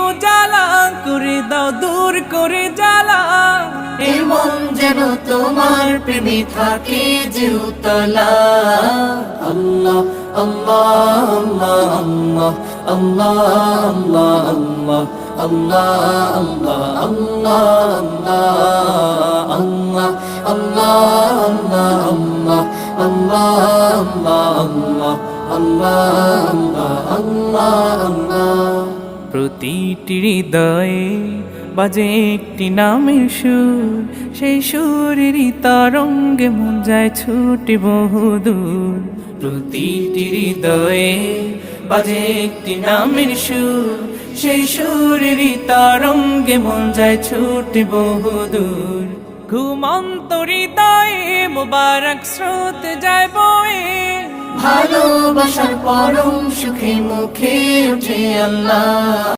উজালা করে দাও দূর করে জ্বালা। এই মন যেন তোমার প্রেমে থাকে যে উতলা। আল্লাহ আল্লাহ আল্লাহ আল্লাহ আল্লাহ আল্লাহ আল্লাহ আল্লাহ আল্লাহ আল্লাহ আল্লাহ আল্লাহ। প্রতিটি হৃদয়ে বাজে একটি নামের সুর, সেই সুরেরই তরঙ্গে মন যায় ছুটে বহুদূর। প্রতিটি হৃদয়ে বাজে একটি নামের সুর, সেই সুরেরই তরঙ্গে মন যায় ছুটে বহুদূর। ঘুমন্ত হৃদয়ে মোবারক স্রোত যায় বয়ে, ভালোবাসার পরম সুখে মুখে উঠে আল্লাহ।